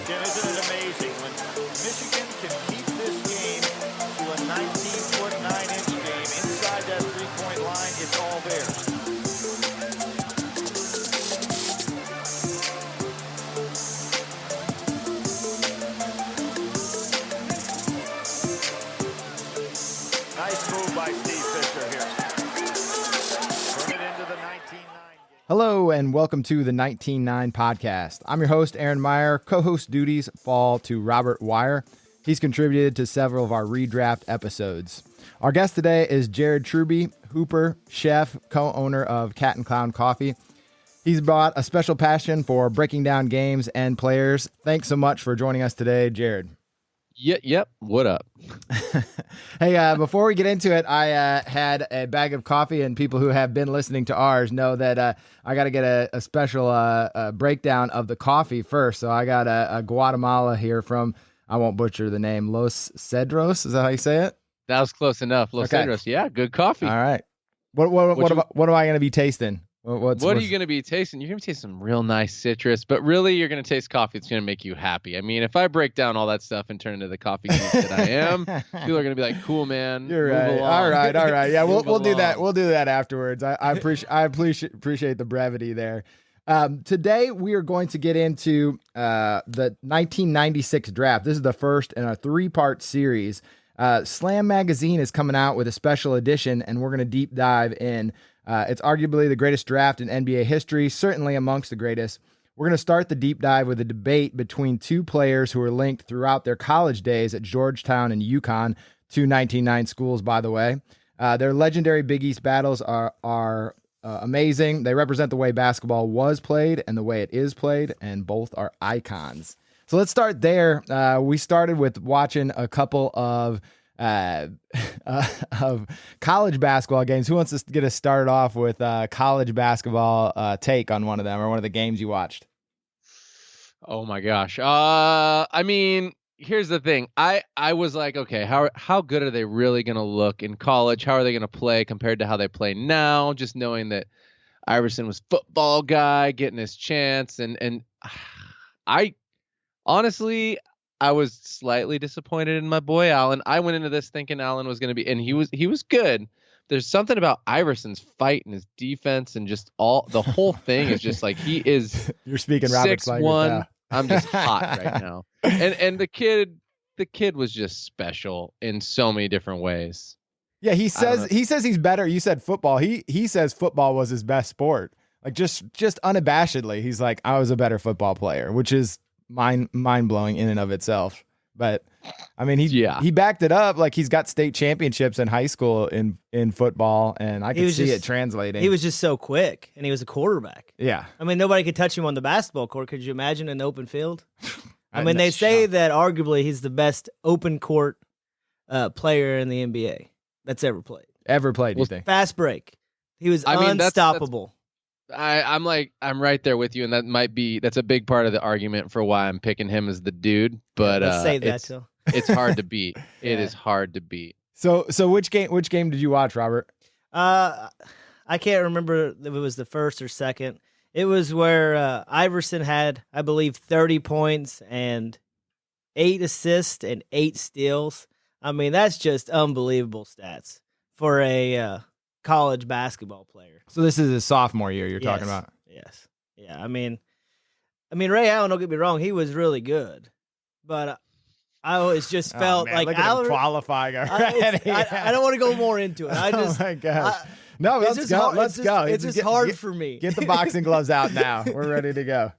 And isn't it amazing when Michigan can keep this game to a 19-foot, 9-inch game inside that three-point line, it's all theirs. Nice move by Steve Fisher here. Turn it into the 19-9 game. Hello and welcome to the 19-9 podcast. I'm your host, Aaron Meyer. Co-host duties fall to Robert Weyer. He's contributed to several of our redraft episodes. Our guest today is Jared Truby, hooper, chef, co-owner of Cat and Clown Coffee. He's brought a special passion for breaking down games and players. Thanks so much for joining us today, Jared. Yep. What up? Hey, before we get into it, I had a bag of coffee, and people who have been listening to ours know that I got to get a special breakdown of the coffee first. So I got a Guatemala here from, I won't butcher the name, Los Cedros. Is that how you say it? That was close enough. Los Cedros. Yeah, good coffee. All right. What am I going to be tasting? What are you going to be tasting? You're going to taste some real nice citrus, but really you're going to taste coffee that's going to make you happy. I mean, if I break down all that stuff and turn into the coffie geek that I am, people are going to be like, cool, man. You're right. All right. Yeah, we'll do that. We'll do that afterwards. I appreciate the brevity there. Today we are going to get into the 1996 draft. This is the first in a 3-part series. Slam Magazine is coming out with a special edition, and we're going to deep dive in. It's arguably the greatest draft in NBA history, certainly amongst the greatest. We're going to start the deep dive with a debate between two players who were linked throughout their college days at Georgetown and UConn, two 19-9 schools, by the way. Their legendary Big East battles are amazing. They represent the way basketball was played and the way it is played, and both are icons. So let's start there. We started with watching a couple of college basketball games. Who wants to get us started off with college basketball take on one of them or one of the games you watched? Oh my gosh. I mean, here's the thing. I was like, okay, how good are they really going to look in college? How are they going to play compared to how they play now? Just knowing that Iverson was football guy getting his chance, and I honestly, I was slightly disappointed in my boy Allen. I went into this thinking Allen was going to be, and he was good. There's something about Iverson's fight and his defense and just the whole thing is just like he is. You're speaking Robert's language now. I'm just hot right now. And the kid was just special in so many different ways. Yeah, he says he's better. You said football. He says football was his best sport. Like just unabashedly, he's like, I was a better football player, which is mind blowing in and of itself. But I mean, he backed it up. Like he's got state championships in high school in football, and I could see it translating. He was just so quick, and he was a quarterback. Yeah, I mean, nobody could touch him on the basketball court. Could you imagine an open field? I mean, they say that arguably he's the best open court player in the NBA that's ever played. You think? Fast break. He was unstoppable. I'm right there with you, and that's a big part of the argument for why I'm picking him as the dude. But let's save that till. It's hard to beat. It is hard to beat. So which game did you watch, Robert? I can't remember if it was the first or second. It was where Iverson had, I believe, 30 points and 8 assists and 8 steals. I mean, that's just unbelievable stats for a college basketball player. So this is his sophomore year you're talking about? Yes. Yeah, I mean Ray Allen, don't get me wrong, he was really good. But I always just felt like Allen qualifying already. I don't want to go more into it. Oh my gosh. Let's go. It's just hard for me. Get the boxing gloves out now. We're ready to go.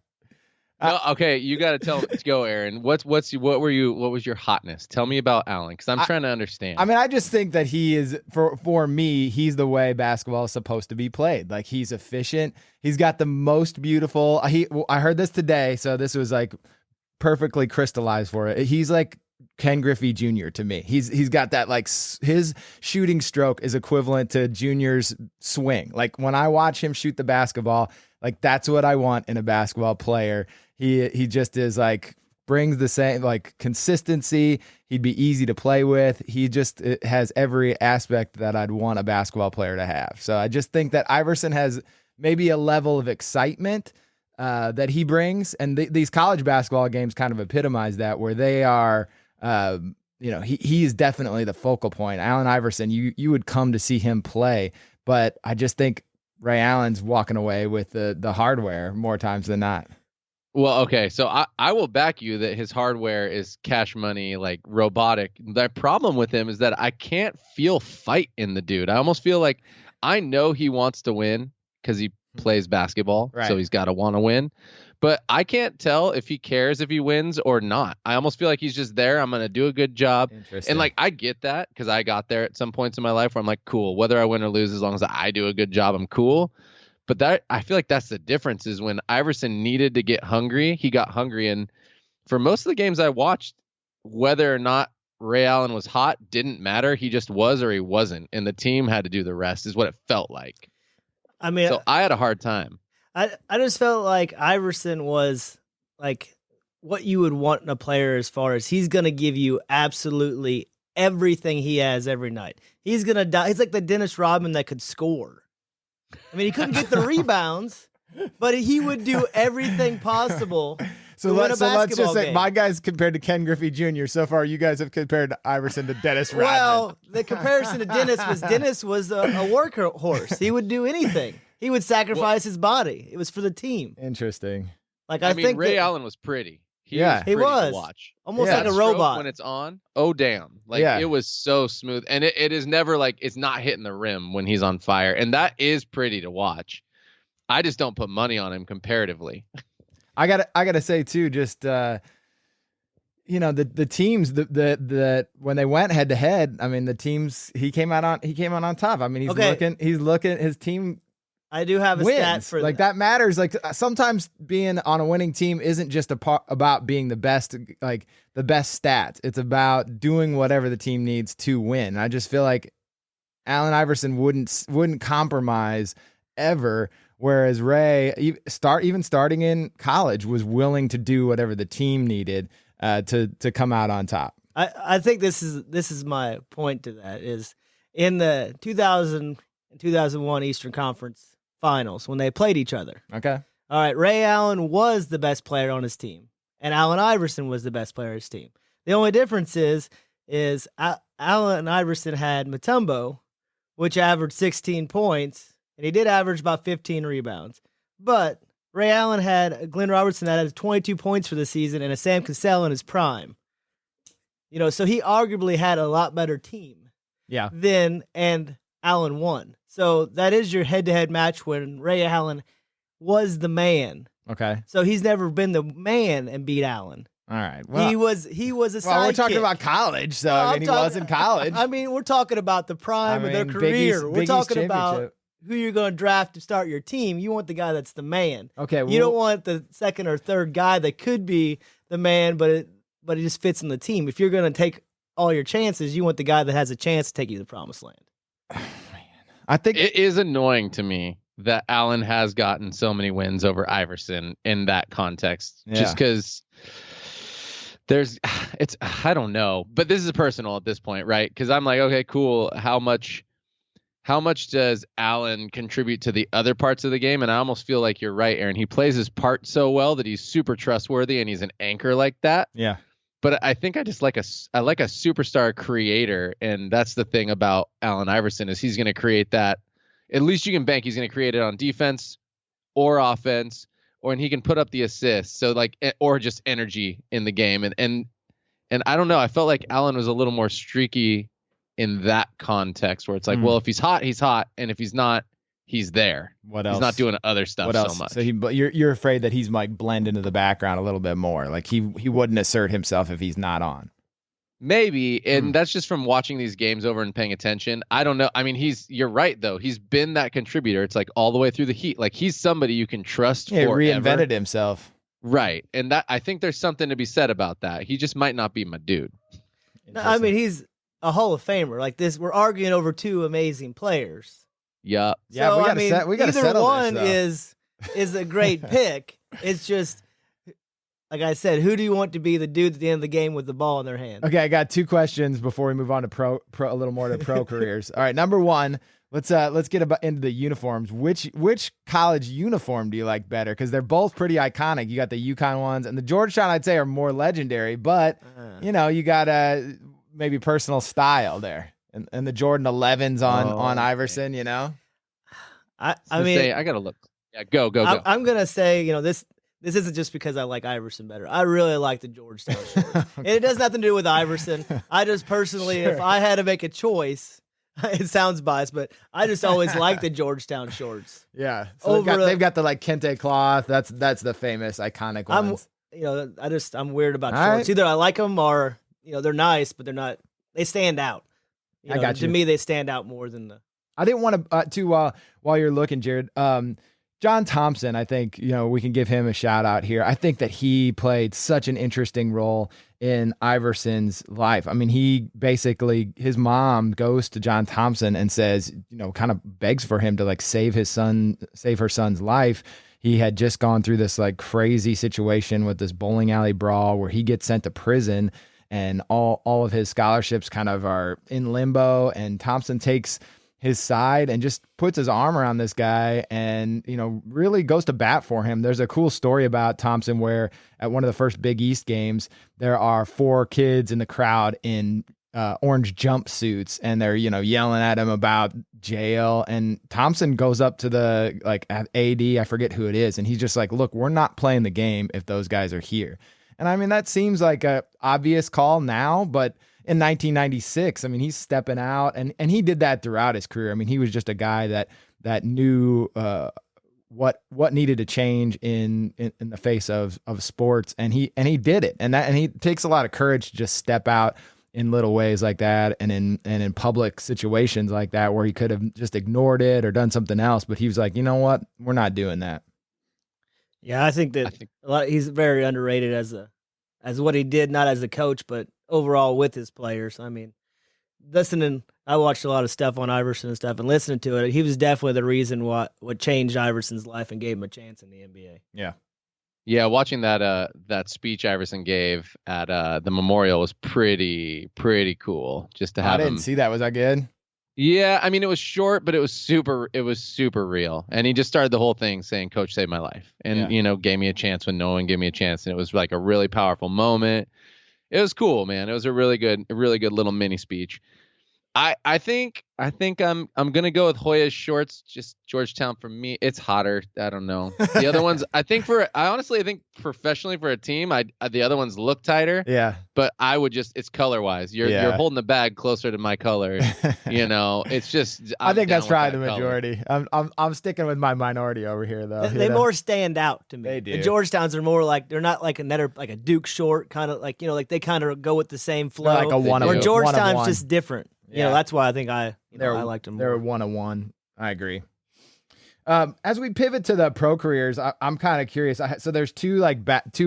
Okay, you got to tell. Go, Aaron. What was your hotness? Tell me about Allen, because I'm trying to understand. I mean, I just think that he is for me. He's the way basketball is supposed to be played. Like he's efficient. He's got the most beautiful. I heard this today, so this was like perfectly crystallized for it. He's like Ken Griffey Jr. to me. He's got that, like, his shooting stroke is equivalent to Junior's swing. Like when I watch him shoot the basketball, like that's what I want in a basketball player. He just is like brings the same like consistency. He'd be easy to play with. He just has every aspect that I'd want a basketball player to have. So I just think that Iverson has maybe a level of excitement that he brings, and these college basketball games kind of epitomize that, where they are, he is definitely the focal point. Allen Iverson, you would come to see him play, but I just think Ray Allen's walking away with the hardware more times than not. Well, okay, so I will back you that his hardware is cash money, like robotic. The problem with him is that I can't feel fight in the dude. I almost feel like I know he wants to win because he plays basketball, right. So he's got to want to win. But I can't tell if he cares if he wins or not. I almost feel like he's just there. I'm going to do a good job. And like, I get that because I got there at some points in my life where I'm like, cool, whether I win or lose, as long as I do a good job, I'm cool. But that, I feel like that's the difference, is when Iverson needed to get hungry, he got hungry. And for most of the games I watched, whether or not Ray Allen was hot didn't matter. He just was or he wasn't. And the team had to do the rest, is what it felt like. I mean, so I had a hard time. I just felt like Iverson was like what you would want in a player, as far as he's going to give you absolutely everything he has every night. He's going to die. He's like the Dennis Rodman that could score. I mean, he couldn't get the rebounds, but he would do everything possible. So let's just say my guys compared to Ken Griffey Jr. So far, you guys have compared Iverson to Dennis Rodman. Well, the comparison to Dennis was a workhorse. He would do anything. He would sacrifice his body. It was for the team. Interesting. Like I mean, Ray Allen was pretty. He was pretty to watch. Almost like a robot when it's on. Oh damn! Like it was so smooth, and it is never like it's not hitting the rim when he's on fire, and that is pretty to watch. I just don't put money on him comparatively. I gotta say too, just the teams that when they went head to head, I mean the teams he came out on top. I mean he's looking his team. I do have a stat for like that matters. Like sometimes being on a winning team isn't just about being the best, like the best stats. It's about doing whatever the team needs to win. I just feel like Allen Iverson wouldn't compromise ever, whereas Ray, even starting in college, was willing to do whatever the team needed to come out on top. I think this is my point to that, is in the 2000 and 2001 Eastern Conference Finals when they played each other. Okay. All right. Ray Allen was the best player on his team, and Allen Iverson was the best player on his team. The only difference is Allen Iverson had Mutombo, which averaged 16 points, and he did average about 15 rebounds. But Ray Allen had Glenn Robertson that had 22 points for the season and a Sam Cassell in his prime. So he arguably had a lot better team. Yeah. And Allen won. So that is your head-to-head match when Ray Allen was the man. Okay. So he's never been the man and beat Allen. All right. Well, he was a sidekick. Well, we're talking about college, so he was in college. I mean, we're talking about the prime of their career. We're talking about who you're going to draft to start your team. You want the guy that's the man. Okay. You don't want the second or third guy that could be the man, but he just fits in the team. If you're going to take all your chances, you want the guy that has a chance to take you to the promised land. I think it is annoying to me that Allen has gotten so many wins over Iverson in that context. Yeah. Just because I don't know, but this is personal at this point, right? Because I'm like, okay, cool. How much does Allen contribute to the other parts of the game? And I almost feel like you're right, Aaron. He plays his part so well that he's super trustworthy and he's an anchor like that. Yeah. But I think I like a superstar creator, and that's the thing about Allen Iverson, is he's going to create that. At least you can bank he's going to create it on defense or offense, and he can put up the assists. So or just energy in the game, and I don't know. I felt like Allen was a little more streaky in that context, where it's like, well, if he's hot, and if he's not, he's there. What else? He's not doing other stuff so much. So you're afraid that he's like blend into the background a little bit more. Like he wouldn't assert himself if he's not on. Maybe, and that's just from watching these games over and paying attention. I don't know. I mean, you're right though. He's been that contributor. It's like all the way through the Heat. Like he's somebody you can trust. Yeah, he reinvented himself. Right, and that I think there's something to be said about that. He just might not be my dude. No, I mean, he's a Hall of Famer. Like this, we're arguing over two amazing players. Yeah. Yeah, so, we got to settle either one this, is a great pick. It's just, like I said, who do you want to be the dude at the end of the game with the ball in their hand? Okay, I got two questions before we move on to pro a little more to pro careers. All right, number one, Let's get into the uniforms. Which college uniform do you like better? Because they're both pretty iconic. You got the UConn ones, and the Georgetown I'd say are more legendary. But you got maybe personal style there, and the Jordan 11s on Iverson. I mean, I gotta look. Yeah, go. I'm gonna say this isn't just because I like Iverson better. I really like the Georgetown shorts. And it has nothing to do with Iverson. I just personally, if I had to make a choice. It sounds biased, but I just always like the Georgetown shorts. Yeah, so they've got the kente cloth. That's the famous iconic ones. I'm weird about shorts. Right. Either I like them or they're nice, but they're not. They stand out. I got you. To me, they stand out more than the. I didn't want to while you're looking, Jared. John Thompson, I think, we can give him a shout out here. I think that he played such an interesting role in Iverson's life. I mean, his mom goes to John Thompson and says, kind of begs for him to save her son's life. He had just gone through this crazy situation with this bowling alley brawl where he gets sent to prison and all of his scholarships kind of are in limbo, and Thompson takes his side and just puts his arm around this guy and, really goes to bat for him. There's a cool story about Thompson where at one of the first Big East games, there are 4 kids in the crowd in orange jumpsuits and they're, yelling at him about jail. And Thompson goes up to the AD, I forget who it is. And he's just like, look, we're not playing the game if those guys are here. And I mean, that seems like a obvious call now, but in 1996, I mean, he's stepping out, and he did that throughout his career. I mean, he was just a guy that knew what needed to change in the face of sports, and he did it, and he takes a lot of courage to just step out in little ways like that, and in public situations like that where he could have just ignored it or done something else, but he was like, you know what, we're not doing that. Yeah, I think he's very underrated as what he did, not as a coach, but overall with his players. I mean, I watched a lot of stuff on Iverson and stuff, and listening to it, he was definitely the reason what changed Iverson's life and gave him a chance in the NBA. Yeah, watching that speech Iverson gave at the memorial was pretty cool. Just to have I didn't see that. Was that good? Yeah, I mean, it was short, but it was super real. And he just started the whole thing saying, "Coach saved my life," and gave me a chance when no one gave me a chance, and it was a really powerful moment. It was cool, man. It was a really good little mini speech. I think I'm gonna go with Hoya's shorts. Just Georgetown for me. It's hotter. I don't know. The other ones, I honestly think professionally for a team, the other ones look tighter. Yeah. But I would it's color wise. You're holding the bag closer to my color. It's just. I think that's probably the majority. I'm sticking with my minority over here though. They more stand out to me. They do. The Georgetowns are more they're not another a Duke short kind of they kind of go with the same flow. They're like a one of one. Or Georgetown's just different. That's why I think I liked them more. They're 101. I agree. As we pivot to the pro careers, I'm kind of curious. So there's two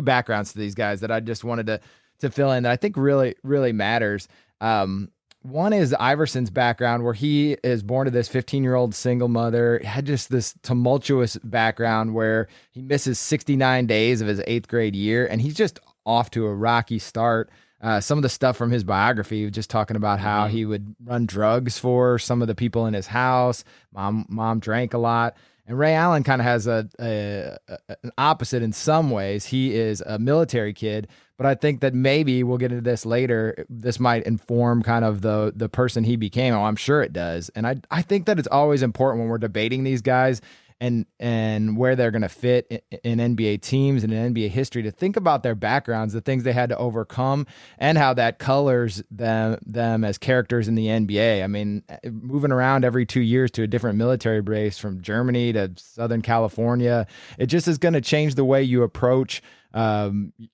backgrounds to these guys that I just wanted to fill in that I think really, really matters. One is Iverson's background, where he is born to this 15-year-old single mother, had just this tumultuous background where he misses 69 days of his 8th grade year, and he's just off to a rocky start. Some of the stuff from his biography, just talking about how he would run drugs for some of the people in his house. Mom drank a lot. And Ray Allen kind of has an opposite in some ways. He is a military kid, but I think that maybe we'll get into this later. This might inform kind of the person he became. Oh, I'm sure it does. And I think that it's always important when we're debating these guys and where they're going to fit in NBA teams and in NBA history to think about their backgrounds, the things they had to overcome, and how that colors them as characters in the NBA. I mean, moving around every 2 years to a different military base from Germany to Southern California, it just is going to change the way you approach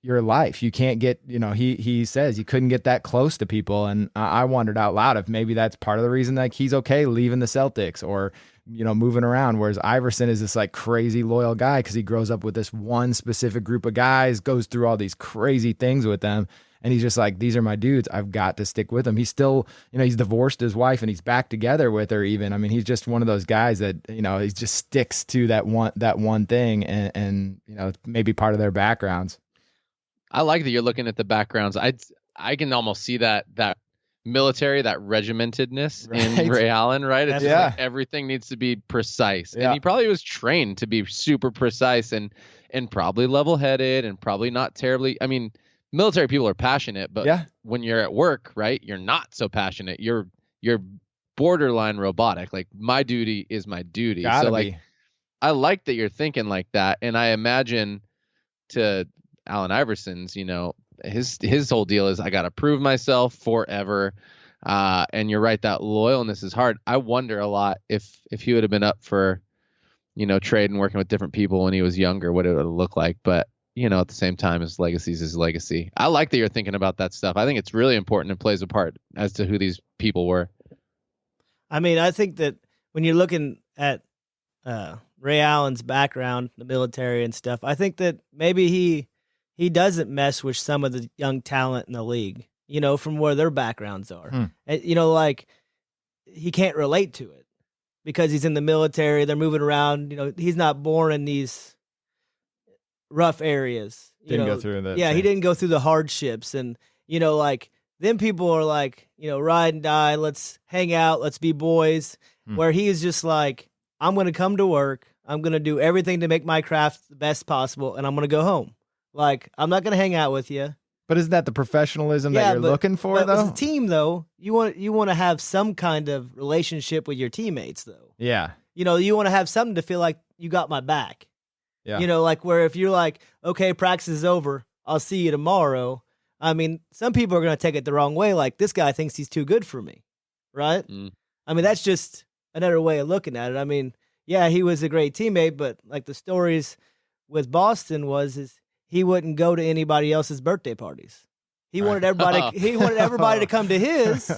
your life. You can't get, he says you couldn't get that close to people. And I wondered out loud if maybe that's part of the reason he's okay leaving the Celtics or, moving around. Whereas Iverson is this crazy loyal guy because he grows up with this one specific group of guys, goes through all these crazy things with them. And he's just like, these are my dudes. I've got to stick with them. He's still, he's divorced his wife and he's back together with her even. I mean, he's just one of those guys that, he just sticks to that one thing and maybe part of their backgrounds. I like that you're looking at the backgrounds. I can almost see that military, that regimentedness Right. in Ray Allen, right? It's just Yeah. like everything needs to be precise. Yeah. And he probably was trained to be super precise and probably level-headed and probably not terribly, I mean, military people are passionate, but Yeah. when you're at work, right, you're not so passionate. You're borderline robotic. Like, my duty is my duty. Gotta So like, be. I like that you're thinking like that. And I imagine to Allen Iverson's, his whole deal is I got to prove myself forever. And you're right, that loyalness is hard. I wonder a lot if he would have been up for, trade and working with different people when he was younger, what it would look like. But, at the same time, his legacy is his legacy. I like that you're thinking about that stuff. I think it's really important and plays a part as to who these people were. I mean, I think that when you're looking at Ray Allen's background, the military and stuff, I think that maybe he doesn't mess with some of the young talent in the league, from where their backgrounds are. And, like, he can't relate to it because he's in the military. They're moving around. He's not born in these rough areas. Didn't go through that. Yeah, he didn't go through the hardships. And, like, then people are like, ride and die. Let's hang out. Let's be boys. Where he's just like, I'm going to come to work. I'm going to do everything to make my craft the best possible. And I'm going to go home. Like, I'm not going to hang out with you. But isn't that the professionalism that you're looking for, though? As a team, though, you want to have some kind of relationship with your teammates, though. Yeah. You want to have something to feel like you got my back. Yeah. Like where if you're like, okay, practice is over, I'll see you tomorrow. I mean, some people are going to take it the wrong way. Like, this guy thinks he's too good for me, right? I mean, that's just another way of looking at it. I mean, yeah, he was a great teammate, but like the stories with Boston is he wouldn't go to anybody else's birthday parties. He wanted everybody. He wanted everybody to come to his,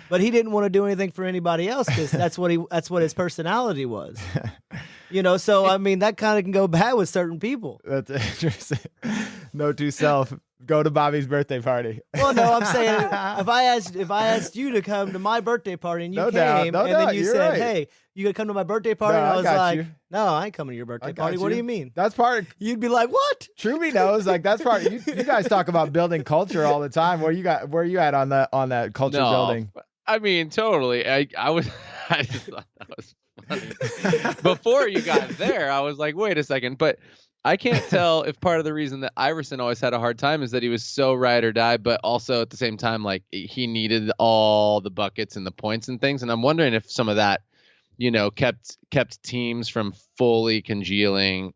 but he didn't want to do anything for anybody else because that's what his personality was. So I mean, that kind of can go bad with certain people. That's interesting. Note to self: go to Bobby's birthday party. Well, no, I'm saying if I asked you to come to my birthday party and you came, then you said, "Hey, you gonna come to my birthday party?" And I was like, "No, I ain't coming to your birthday party. What do you mean?" That's part. You'd be like, "What?" Truby knows. Like, that's part. You guys talk about building culture all the time. Where you at on that culture building? I mean, totally. I just thought that was funny. Before you got there, I was like, wait a second, but I can't tell if part of the reason that Iverson always had a hard time is that he was so ride or die, but also at the same time, like, he needed all the buckets and the points and things. And I'm wondering if some of that, kept teams from fully congealing,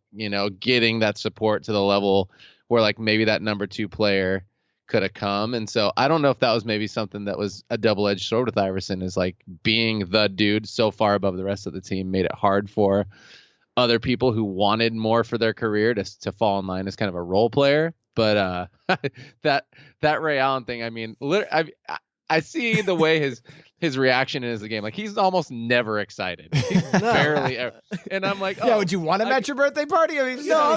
getting that support to the level where, like, maybe that number 2 player could have come. And so I don't know if that was maybe something that was a double-edged sword with Iverson, is like being the dude so far above the rest of the team made it hard for other people who wanted more for their career to fall in line as kind of a role player. But that Ray Allen thing, I mean, I see the way his reaction is the game. Like, he's almost never excited. He's barely ever. And I'm like, yeah, would you want him at your birthday party? I mean, no,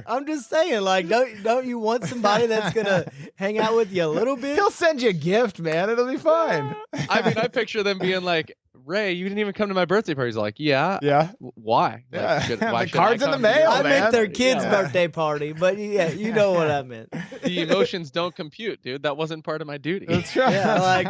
I'm just saying, like, don't you want somebody that's gonna hang out with you a little bit? He'll send you a gift, man. It'll be fine. I mean, I picture them being like, Ray, you didn't even come to my birthday party. He's like, yeah. Yeah. Why? Like, why the cards in the mail, I man. meant their kid's birthday party, but yeah, you know what I meant. The emotions don't compute, dude. That wasn't part of my duty. That's right. Yeah, like,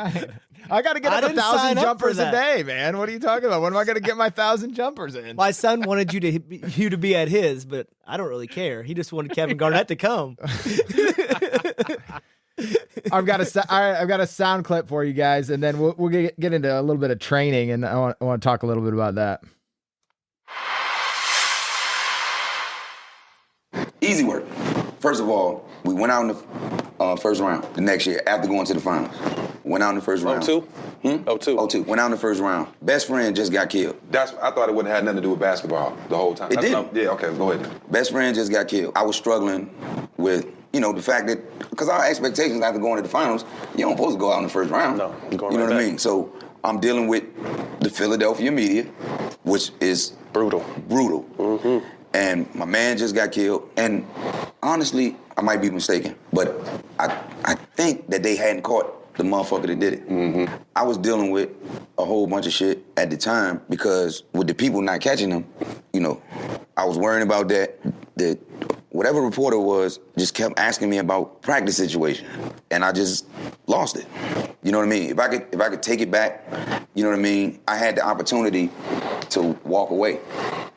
I got to get up didn't 1,000 sign up jumpers for a that. day, man. What are you talking about? When am I going to get my 1,000 jumpers in? My son wanted you to be at his, but I don't really care. He just wanted Kevin Garnett to come. I've got a sound clip for you guys, and then we'll get into a little bit of training, and I want to talk a little bit about that. Easy work. First of all, we went out in the first round the next year after going to the finals. Went out in the first round. 0-2? 0-2. 0-2. Went out in the first round. Best friend just got killed. I thought it wouldn't have had nothing to do with basketball the whole time. It did. Yeah, okay, go ahead. Best friend just got killed. I was struggling with, the fact that, because our expectations after going to the finals, you don't supposed to go out in the first round. No, you're going You know right what I back. mean? So I'm dealing with the Philadelphia media, which is Brutal. brutal. And my man just got killed. And honestly, I might be mistaken, but I think that they hadn't caught the motherfucker that did it. I was dealing with a whole bunch of shit at the time because with the people not catching them, I was worrying about that whatever reporter was just kept asking me about practice situation, and I just lost it. You know what I mean? If I could take it back, you know what I mean? I had the opportunity to walk away.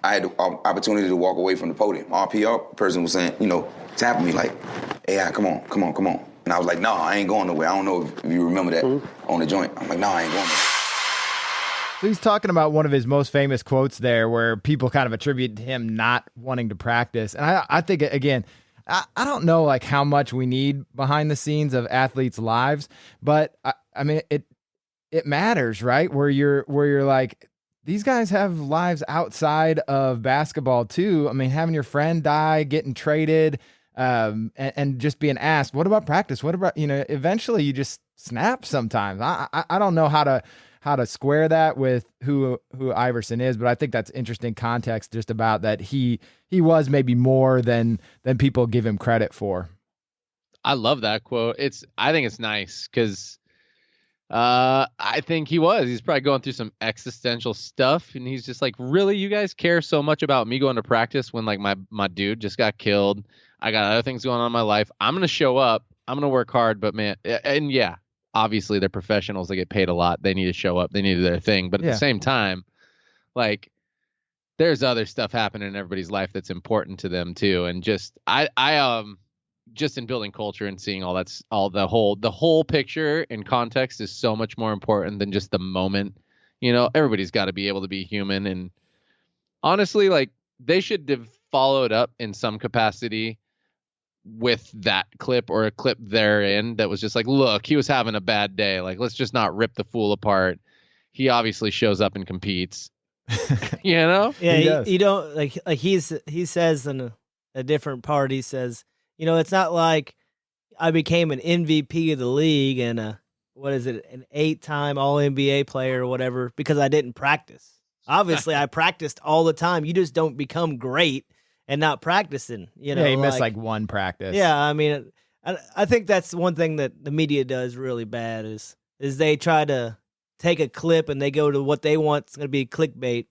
I had the opportunity to walk away from the podium. Our PR person was saying, you know, tapping me like, hey, come on. And I was like, no, I ain't going nowhere. I don't know if you remember that on the joint. I'm like, no, I ain't going nowhere. So he's talking about one of his most famous quotes there where people kind of attribute to him not wanting to practice. And I think, again, I don't know like how much we need behind the scenes of athletes' lives, but I mean, it matters, right? Where you're like, these guys have lives outside of basketball too. I mean, having your friend die, getting traded, and just being asked, what about practice? What about, eventually you just snap sometimes. I don't know how to square that with who Iverson is, but I think that's interesting context just about that he was maybe more than people give him credit for. I love that quote. I think it's nice because I think he's probably going through some existential stuff, and he's just like, really, you guys care so much about me going to practice when like my dude just got killed. I got other things going on in my life. I'm gonna show up. I'm gonna work hard, but man, and yeah, obviously they're professionals. They get paid a lot. They need to show up. They need to do their thing. But at the same time, like, there's other stuff happening in everybody's life that's important to them too. And just just in building culture and seeing the whole picture and context is so much more important than just the moment. Everybody's got to be able to be human. And honestly, like, they should have followed up in some capacity with that clip or a clip therein that was just like, look, he was having a bad day. Like, let's just not rip the fool apart. He obviously shows up and competes. Yeah, you don't like he says in a different part, he says, it's not like I became an MVP of the league and an 8-time All-NBA player or whatever because I didn't practice. Obviously, I practiced all the time. You just don't become great and not practicing. He missed like one practice. Yeah, I mean, I think that's one thing that the media does really bad is they try to take a clip and they go to what they want. It's going to be clickbait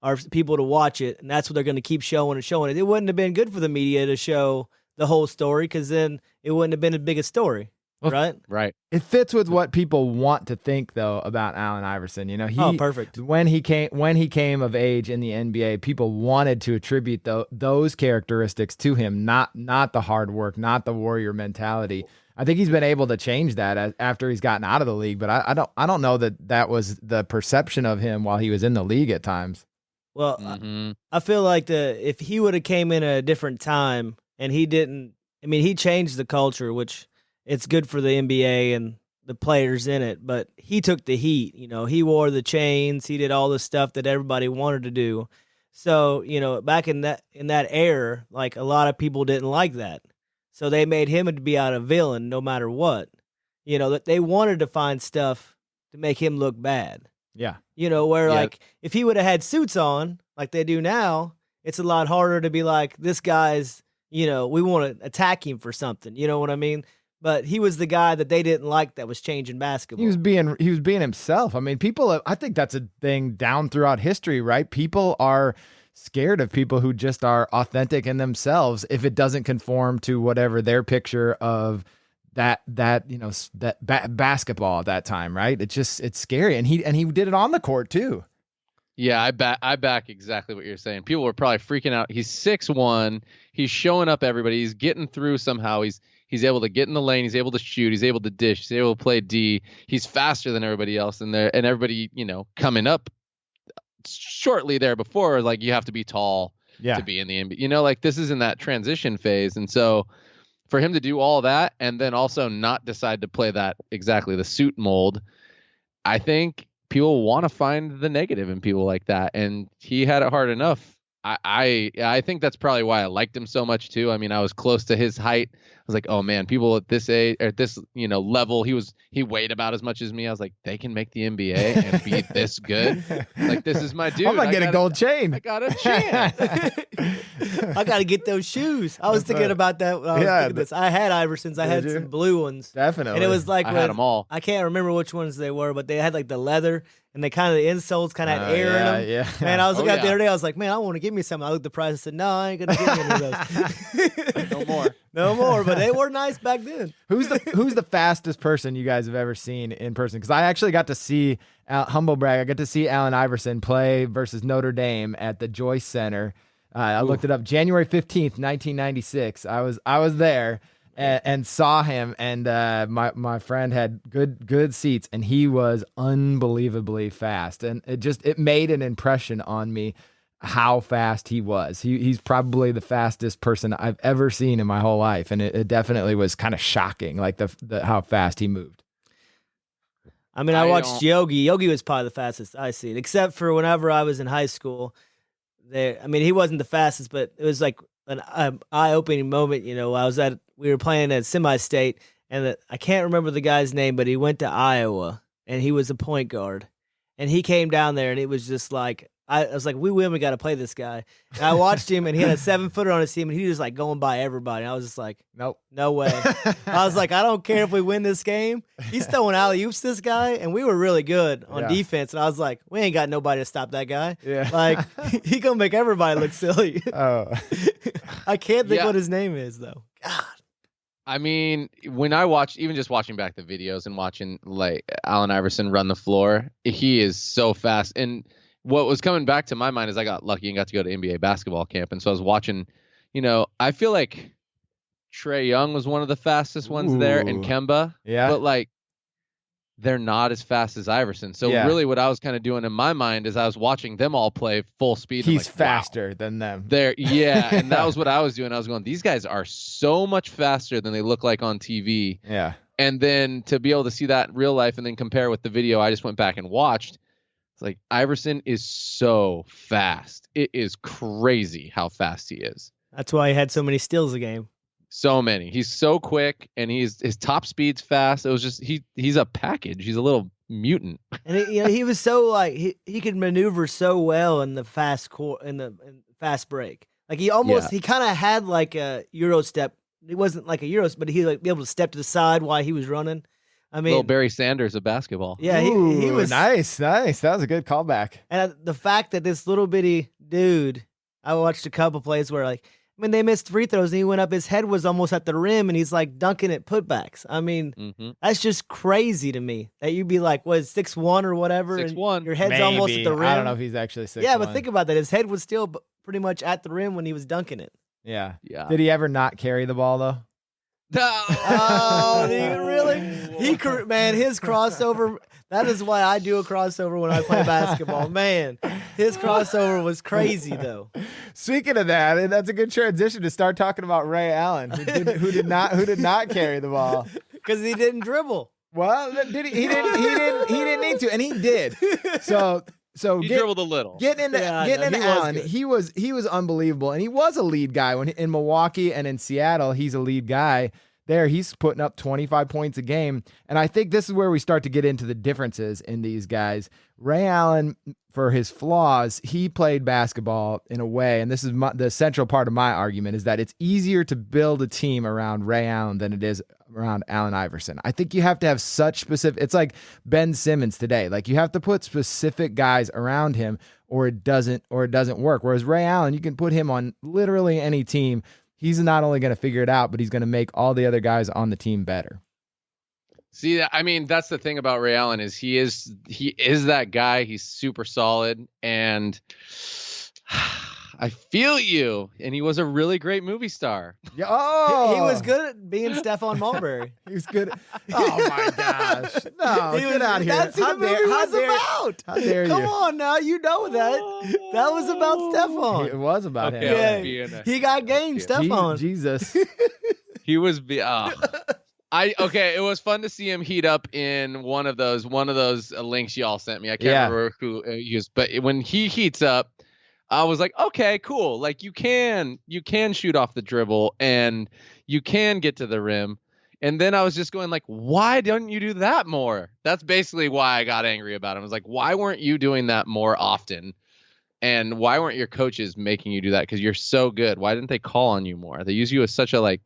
or people to watch it, and that's what they're going to keep showing and showing it. It wouldn't have been good for the media to show the whole story because then it wouldn't have been as big a story, right? Right. It fits with what people want to think, though, about Allen Iverson. Perfect. When he came of age in the NBA, people wanted to attribute those characteristics to him, not the hard work, not the warrior mentality. I think he's been able to change that after he's gotten out of the league, but I don't know that was the perception of him while he was in the league at times. Well, I feel like if he would have came in at a different time and he didn't, he changed the culture, which it's good for the NBA and the players in it, but he took the heat. He wore the chains, he did all the stuff that everybody wanted to do. So, back in that era, like, a lot of people didn't like that. So they made him to be out a villain no matter what. That they wanted to find stuff to make him look bad. Yeah. Like, if he would have had suits on like they do now, it's a lot harder to be like, this guy's, we want to attack him for something. You know what I mean? But he was the guy that they didn't like that was changing basketball. He was being himself. I mean, I think that's a thing down throughout history, right? People are scared of people who just are authentic in themselves if it doesn't conform to whatever their picture of basketball at that time, right? It's scary. And he did it on the court too. Yeah, I back exactly what you're saying. People were probably freaking out. He's 6'1". He's showing up everybody. He's getting through somehow. He's able to get in the lane. He's able to shoot. He's able to dish. He's able to play D. He's faster than everybody else in there. And everybody, coming up shortly there before, like, you have to be tall to be in the NBA. Like, this is in that transition phase. And so for him to do all that and then also not decide to play that exactly the suit mold, I think people want to find the negative in people like that. And he had it hard enough. I think that's probably why I liked him so much too. I mean, I was close to his height. I was like, oh man, people at this age, or at this, level, he weighed about as much as me. I was like, they can make the NBA and be this good. Like, this is my dude. I'm gonna get a gold chain. I got a chance. I got to get those shoes. I was thinking about that when I was thinking this. I had Iversons. I had some blue ones. Definitely. And it was like, I had them all. I can't remember which ones they were, but they had like the leather and they kind of the insoles kind of had air in them. Yeah. Man, I was looking Oh, at the yeah. other day. I was like, man, I want to give me some. I looked at the price and said, no, I ain't gonna give you any of those. No more. No more. But they were nice back then. Who's the fastest person you guys have ever seen in person? Because I actually got to see, humble brag, I got to see Allen Iverson play versus Notre Dame at the Joyce Center. I looked it up, January 15th, 1996. I was there and saw him, and my friend had good seats, and he was unbelievably fast, and it made an impression on me how fast he was. He's probably the fastest person I've ever seen in my whole life, and it definitely was kind of shocking, like the how fast he moved. I mean, I watched Yogi. Yogi was probably the fastest I seen, except for whenever I was in high school. I mean, he wasn't the fastest, but it was like an eye-opening moment. You know, we were playing at semi-state, and I can't remember the guy's name, but he went to Iowa, and he was a point guard, and he came down there, and it was just like, I was like, we got to play this guy. And I watched him, and he had a 7-footer on his team, and he was like going by everybody. And I was just like, Nope. no way. I was like, I don't care if we win this game. He's throwing alley-oops, this guy, and we were really good on defense. And I was like, we ain't got nobody to stop that guy. Yeah. Like, he gonna make everybody look silly. Oh. I can't think what his name is, though. God. I mean, when I watched, even just watching back the videos and watching like Allen Iverson run the floor, he is so fast. And what was coming back to my mind is I got lucky and got to go to NBA basketball camp. And so I was watching, I feel like Trae Young was one of the fastest ones there, and Kemba. Yeah. But like, they're not as fast as Iverson. So really what I was kind of doing in my mind is I was watching them all play full speed. He's like, faster than them. And that was what I was doing. I was going, these guys are so much faster than they look like on TV. Yeah. And then to be able to see that in real life and then compare with the video I just went back and watched, it's like Iverson is so fast. It is crazy how fast he is. That's why he had so many steals a game. So many. He's so quick, and his top speed's fast. It was just he's a package. He's a little mutant. And he was so like he could maneuver so well in the fast fast break. Like he kind of had like a Euro step. It wasn't like a Euro, but he like be able to step to the side while he was running. I mean, little Barry Sanders of basketball. Yeah, he was nice. That was a good callback. And the fact that this little bitty dude, I watched a couple plays where like, when they missed free throws and he went up, his head was almost at the rim and he's like dunking at putbacks. I mean, that's just crazy to me that you'd be like, 6'1" or whatever. 6'1". And your head's almost at the rim. I don't know if he's actually 6'1". Yeah, but think about that. His head was still pretty much at the rim when he was dunking it. Yeah. Yeah. Did he ever not carry the ball though? Oh, did he really? Man, his crossover. That is why I do a crossover when I play basketball. Man, his crossover was crazy though. Speaking of that, and that's a good transition to start talking about Ray Allen, who did not carry the ball because he didn't dribble. Well, did he? He didn't need to, and he did. So he dribbled a little. Getting into Allen, he was unbelievable, and he was a lead guy when in Milwaukee and in Seattle. He's a lead guy. There, he's putting up 25 points a game. And I think this is where we start to get into the differences in these guys. Ray Allen, for his flaws, he played basketball in a way, and this is the central part of my argument, is that it's easier to build a team around Ray Allen than it is around Allen Iverson. I think you have to have such specific, it's like Ben Simmons today. Like you have to put specific guys around him or it doesn't work. Whereas Ray Allen, you can put him on literally any team. He's not only going to figure it out, but he's going to make all the other guys on the team better. See, I mean, that's the thing about Ray Allen is he is that guy. He's super solid, and I feel you. And he was a really great movie star. Yeah, oh, he was good at being Stephon Marbury. He was good. Oh my gosh! No, get out of here. That's what the movie was about. How dare you? Come on now, you know that. That was about Stephon. It was about him. Yeah, he got game, Stephon. Jesus. He was. It was fun to see him heat up in one of those links y'all sent me. I can't remember who used, but when he heats up, I was like, okay, cool. Like you can shoot off the dribble and you can get to the rim. And then I was just going like, why don't you do that more? That's basically why I got angry about him. I was like, why weren't you doing that more often? And why weren't your coaches making you do that? Because you're so good. Why didn't they call on you more? They use you as such a I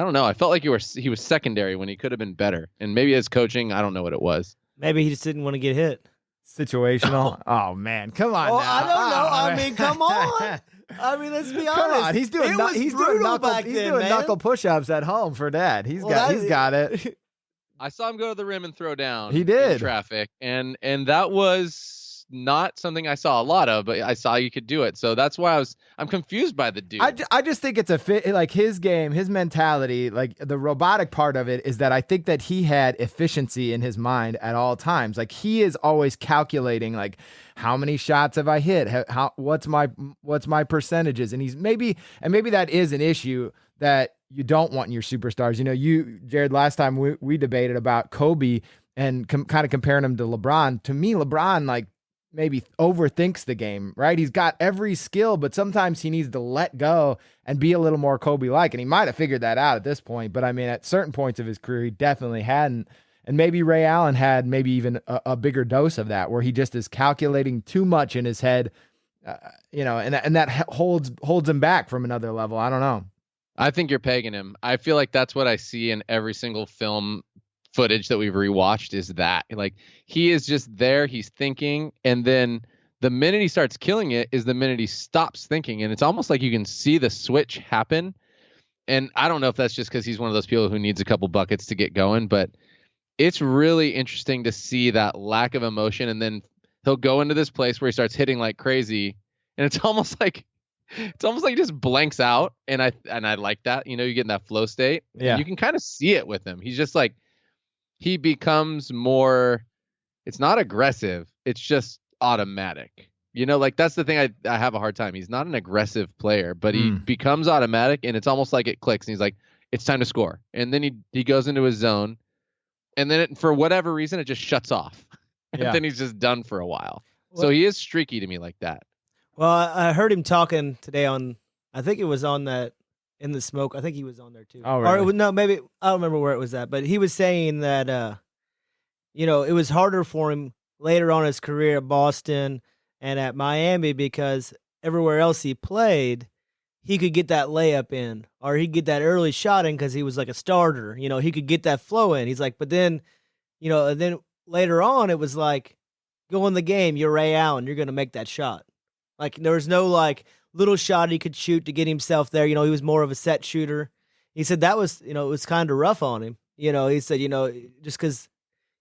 don't know. I felt like he was secondary when he could have been better. And maybe his coaching, I don't know what it was. Maybe he just didn't want to get hit. Situational. Oh man, come on. Oh, now. I don't know. Oh, I man. mean, come on. I mean, let's be honest. Come on, he's doing It was he's doing brutal knuckle back he's then, doing man. knuckle push-ups at home for dad. He's Well, got it. I saw him go to the rim and throw down. He did. in traffic, and that was not something I saw a lot of, but I saw you could do it. So that's why I'm confused by the dude. I just think it's a fit, like his game, his mentality, like the robotic part of it is that I think that he had efficiency in his mind at all times. Like he is always calculating, like how many shots have I hit? What's my percentages? And maybe that is an issue that you don't want in your superstars. You know, Jared, last time we debated about Kobe and kind of comparing him to LeBron. To me, LeBron, like, maybe overthinks the game, right? He's got every skill, but sometimes he needs to let go and be a little more Kobe-like. And he might have figured that out at this point, but I mean, at certain points of his career, he definitely hadn't. And maybe Ray Allen had maybe even a bigger dose of that, where he just is calculating too much in his head, and that holds him back from another level. I don't know. I think you're pegging him. I feel like that's what I see in every single film footage that we've rewatched, is that like he is just there, he's thinking, and then the minute he starts killing it is the minute he stops thinking, and it's almost like you can see the switch happen. And I don't know if that's just because he's one of those people who needs a couple buckets to get going, but it's really interesting to see that lack of emotion, and then he'll go into this place where he starts hitting like crazy, and it's almost like he just blanks out, and I like that. You get in that flow state. Yeah, you can kind of see it with him. He's just like, he becomes more, it's not aggressive, it's just automatic. Like that's the thing I have a hard time. He's not an aggressive player, but he becomes automatic, and it's almost like it clicks, and he's like, it's time to score. And then he goes into his zone, and then for whatever reason, it just shuts off. And then he's just done for a while. Well, so he is streaky to me like that. Well, I heard him talking today on, I think it was on that In the Smoke. I think he was on there too. Oh, really? Or no, maybe I don't remember where it was at, but he was saying that it was harder for him later on in his career at Boston and at Miami, because everywhere else he played, he could get that layup in, or he'd get that early shot in because he was like a starter. He could get that flow in. He's like, but then, and then later on it was like, go in the game, you're Ray Allen, you're gonna make that shot. Like there was no like little shot he could shoot to get himself there. He was more of a set shooter. He said that was, it was kind of rough on him. He said, just because,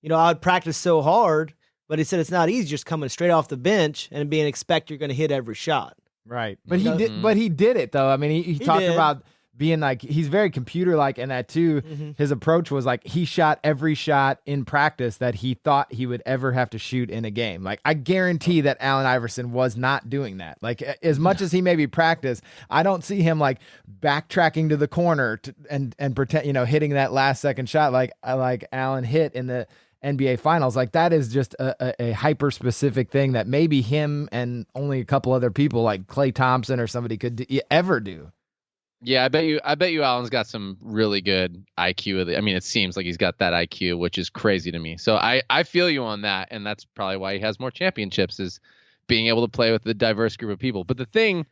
I would practice so hard, but he said it's not easy just coming straight off the bench and being expect you're going to hit every shot. Right. But he did it though. I mean, he talked about being like, he's very computer-like, and that too, his approach was like, he shot every shot in practice that he thought he would ever have to shoot in a game. Like, I guarantee that Allen Iverson was not doing that. Like, as much as he maybe practiced, I don't see him like backtracking to the corner and pretend, hitting that last second shot like Allen hit in the NBA Finals. Like, that is just a hyper-specific thing that maybe him and only a couple other people like Klay Thompson or somebody could ever do. Yeah, I bet you Allen's got some really good IQ. I mean, it seems like he's got that IQ, which is crazy to me. So I feel you on that, and that's probably why he has more championships, is being able to play with a diverse group of people. But the thing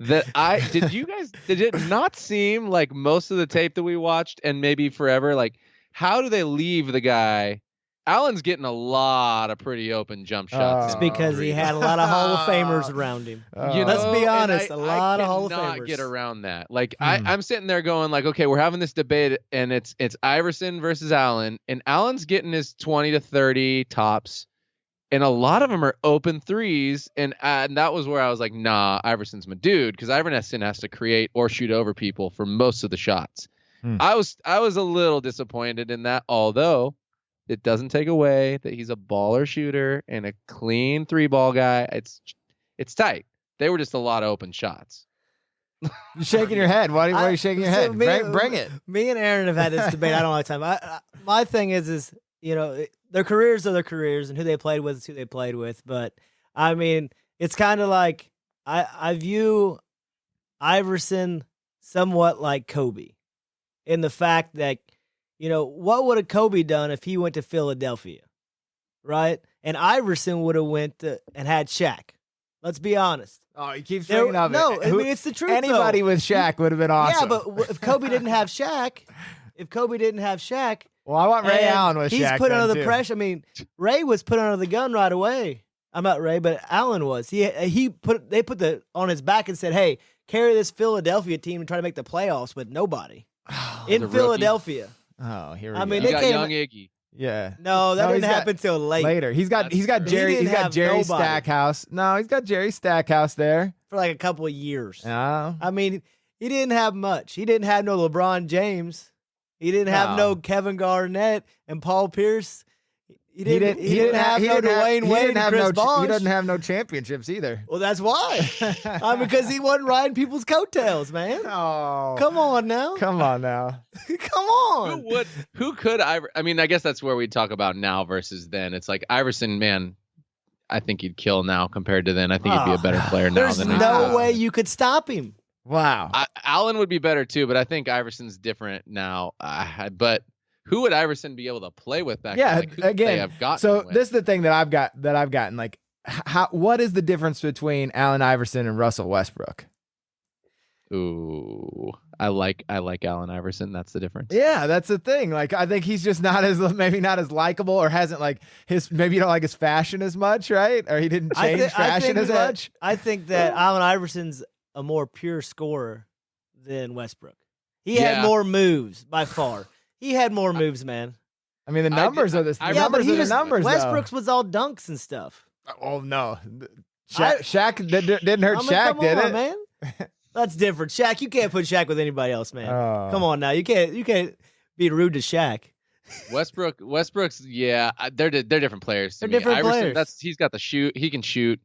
that did it not seem like most of the tape that we watched, and maybe forever, like, how do they leave the guy? Allen's getting a lot of pretty open jump shots. It's because he had a lot of Hall of Famers around him. Let's be honest, a lot of Hall of Famers. I cannot get around that. Like, I'm sitting there going like, okay, we're having this debate, and it's Iverson versus Allen, and Allen's getting his 20 to 30 tops, and a lot of them are open threes, and that was where I was like, nah, Iverson's my dude, because Iverson has to create or shoot over people for most of the shots. I was a little disappointed in that, although it doesn't take away that he's a baller shooter and a clean 3-ball guy. It's tight. They were just a lot of open shots. You're shaking your head. Why are you shaking your head? Bring it. Me and Aaron have had this debate. I don't have time. My thing is their careers are their careers, and who they played with is who they played with. But I mean, it's kind of like I view Iverson somewhat like Kobe, in the fact that, what would have Kobe done if he went to Philadelphia, right? And Iverson would have went and had Shaq. Let's be honest. Oh, you keep bringing up No, I mean, it's the truth. Anybody though. with Shaq would have been awesome. Yeah, but if Kobe didn't have Shaq, Well, I want Ray And Allen with he's Shaq. put then, under too. the pressure. I mean, Ray was put under the gun right away. I'm not Ray, but Allen was. They put the on his back and said, "Hey, carry this Philadelphia team and try to make the playoffs with nobody in rookie. Philadelphia." Oh, here we I go. mean, You they got came- young Iggy. Yeah. No, that No, didn't he's got- happen till late. Later. He's got That's true. Jerry. He He's didn't got have Jerry nobody. Stackhouse. No, he's got Jerry Stackhouse there. for like a couple of years. Oh. I mean, he didn't have much. He didn't have no LeBron James. He didn't have no Kevin Garnett and Paul Pierce. He didn't have no Dwayne Wade and Chris Bosh. He doesn't have no championships either. Well, that's why. Because he wasn't riding people's coattails, man. Oh. Come on now. Come on now. Come on. Who could I mean, I guess that's where we talk about now versus then. It's like Iverson, man, I think he'd kill now compared to then. I think he'd be a better player now There's than no way you could stop him. Wow. Allen would be better too, but I think Iverson's different now. But who would Iverson be able to play with back Yeah, then? Like, who would they again. have gotten So with? this is the thing that I've gotten. Like, what is the difference between Allen Iverson and Russell Westbrook? Ooh, I like Allen Iverson. That's the difference. Yeah, that's the thing. Like, I think he's just maybe not as likable, or hasn't like maybe you don't like his fashion as much, right? Or he didn't change fashion as much. I think that Allen Iverson's a more pure scorer than Westbrook. He had more moves by far. He had more moves, man. I mean, the numbers are the numbers are the numbers. Westbrook's was all dunks and stuff. Oh no, Shaq didn't hurt Shaq, come did on, it? man. That's different. Shaq, you can't put Shaq with anybody else, man. Oh. Come on now, you can't be rude to Shaq. Westbrook's they're different players. To They're me. different Iverson, players. He's got the shoot. He can shoot.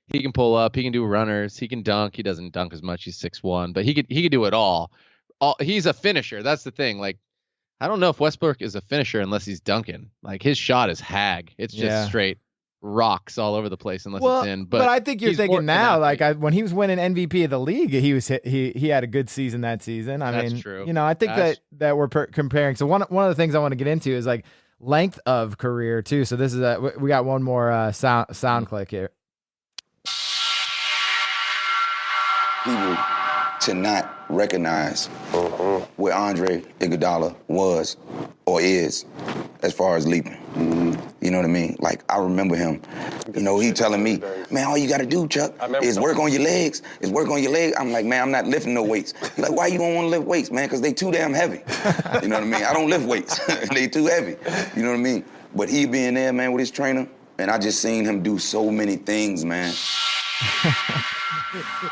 He can pull up. He can do runners. He can dunk. He doesn't dunk as much. He's 6'1", but he could do it all. He's a finisher. That's the thing. Like, I don't know if Westbrook is a finisher unless he's dunking. Like, his shot is hag. It's just straight rocks all over the place unless it's in. But I think you're thinking now, like when he was winning MVP of the league, he had a good season that season. That's mean, true. You know, I think that we're comparing. So one of the things I want to get into is like length of career too. So this is we got one more sound click here. People to not recognize where Andre Iguodala was or is as far as leaping. You know what I mean? Like, I remember him, he telling me, man, all you got to do, Chuck, is work on your legs. I'm like, man, I'm not lifting no weights. He's like, why you don't want to lift weights, man? Because they too damn heavy. You know what I mean? I don't lift weights. They too heavy. You know what I mean? But he being there, man, with his trainer, and I just seen him do so many things, man.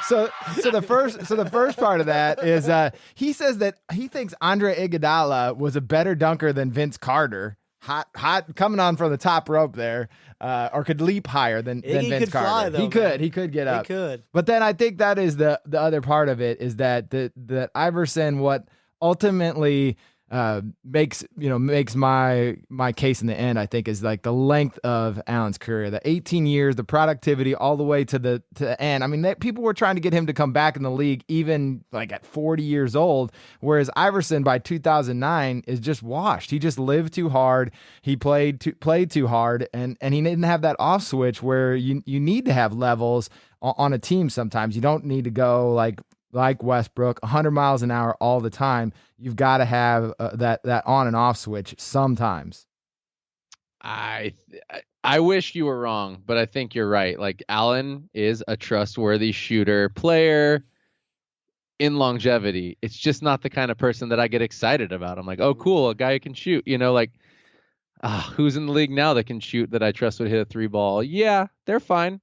So the first part of that is he says that he thinks Andre Iguodala was a better dunker than Vince Carter, hot coming on from the top rope there, or could leap higher than Vince could Carter. fly, though, He could get up. He could. But then I think that is the other part of it is that Iverson, what ultimately makes my case in the end, I think, is like the length of Allen's career, the 18 years, the productivity all the way to the end. I mean, people were trying to get him to come back in the league even like at 40 years old, whereas Iverson by 2009 is just washed. He just lived too hard. He played too hard, and he didn't have that off switch where you need to have levels on a team. Sometimes you don't need to go like Westbrook, 100 miles an hour all the time. You've got to have that on and off switch sometimes. I wish you were wrong, but I think you're right. Like, Allen is a trustworthy shooter player in longevity. It's just not the kind of person that I get excited about. I'm like, oh, cool, a guy who can shoot. Who's in the league now that can shoot that I trust would hit a 3 ball? Yeah, they're fine,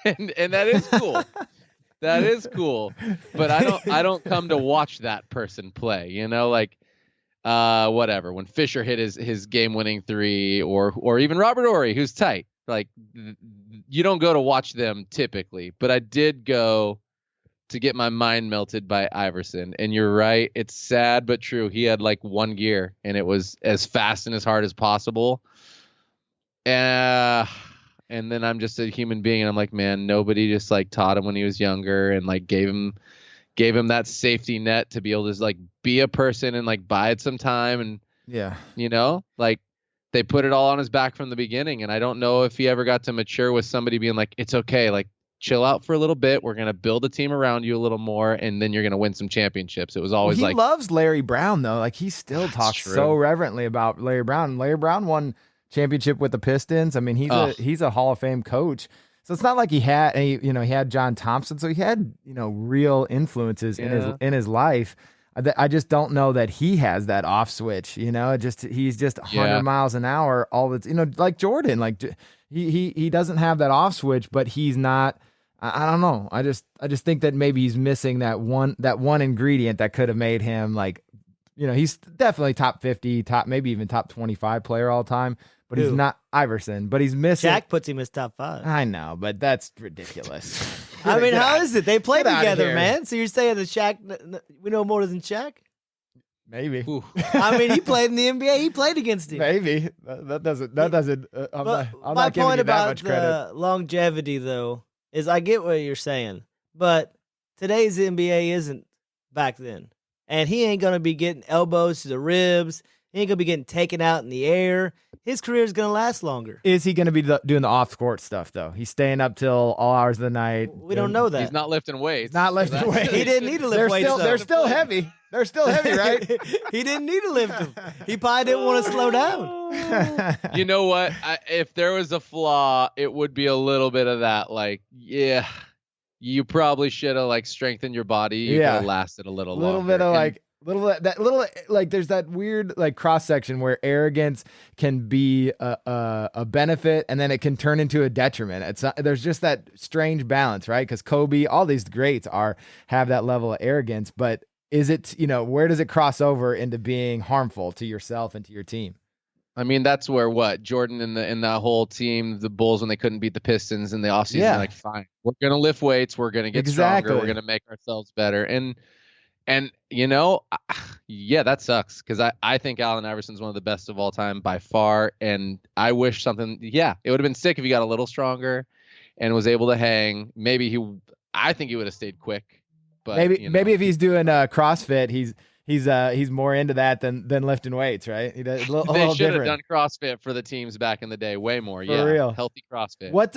and that is cool. That is cool, but I don't come to watch that person play, whatever. When Fisher hit his game-winning 3 or even Robert Weyer, who's tight, like, you don't go to watch them typically, but I did go to get my mind melted by Iverson. And you're right. It's sad, but true. He had like one gear and it was as fast and as hard as possible. And then I'm just a human being, and I'm like, man, nobody just like taught him when he was younger and like gave him that safety net to be able to just like be a person and like bide some time. And like they put it all on his back from the beginning. And I don't know if he ever got to mature with somebody being like, it's okay, like chill out for a little bit. We're going to build a team around you a little more, and then you're going to win some championships. It was always he like, loves Larry Brown, though. Like, he still talks true. so reverently about Larry Brown. Larry Brown won championship with the Pistons. I mean, he's a Hall of Fame coach. So it's not like he had John Thompson. So he had, real influences in his life. I just don't know that he has that off switch, he's just 100 miles an hour all the, like Jordan, like he doesn't have that off switch, but he's not, I don't know. I just think that maybe he's missing that one ingredient that could have made him like, he's definitely top 50, maybe even top 25 player all time, but he's not Iverson, but he's missing. Shaq puts him as top 5. I know, but that's ridiculous. I mean, how is it? They play Get outta together, here. man. So you're saying that Shaq, we know more than Shaq? Maybe. I mean, he played in the NBA. He played against him. Maybe that doesn't. I'm But not my giving point you that about much credit. the longevity, though, is I get what you're saying, but today's NBA isn't back then, and he ain't gonna be getting elbows to the ribs. He ain't gonna be getting taken out in the air. His career is gonna last longer. Is he going to be doing the off-court stuff though? He's staying up till all hours of the night. We don't know that. he's not lifting weights. He's not lifting weights. He didn't need to lift weights. They're still heavy. They're still heavy, right? He didn't need to lift them. He probably didn't want to slow down. You know what? If there was a flaw, it would be a little bit of that. Like, yeah, you probably should have like strengthened your body. You could have lasted a little longer. Little bit of like there's that weird like cross section where arrogance can be a benefit and then it can turn into a detriment. It's not, there's just that strange balance, right? Because Kobe, all these greats have that level of arrogance, but is it, where does it cross over into being harmful to yourself and to your team? I mean, that's where Jordan in that whole team, the Bulls, when they couldn't beat the Pistons in the offseason, like, fine, we're gonna lift weights, we're gonna get stronger, we're gonna make ourselves better, and yeah, that sucks because I think Allen Iverson's one of the best of all time by far, and I wish something. Yeah, it would have been sick if he got a little stronger and was able to hang. I think he would have stayed quick. But maybe if he's doing CrossFit, he's more into that than lifting weights, right? He does a little they should have different. done CrossFit for the teams back in the day, way more. For real. Healthy CrossFit. What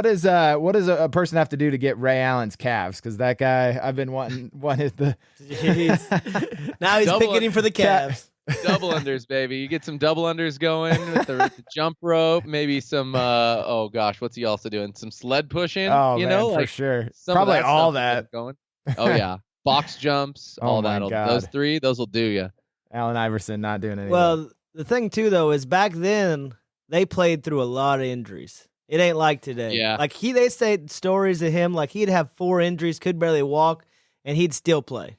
does a person have to do to get Ray Allen's calves? Because that guy, I've been wanting the. Now he's picking him for the calves. Double unders, baby. You get some double unders going with the jump rope, maybe some oh gosh, what's he also doing? Some sled pushing. Oh, for sure. Probably all that. Going. Oh yeah. Box jumps, all that. Those three, those will do you. Allen Iverson not doing anything. Well, the thing too though is back then they played through a lot of injuries. It ain't like today. Yeah. Like they say stories of him like he'd have 4 injuries, could barely walk, and he'd still play.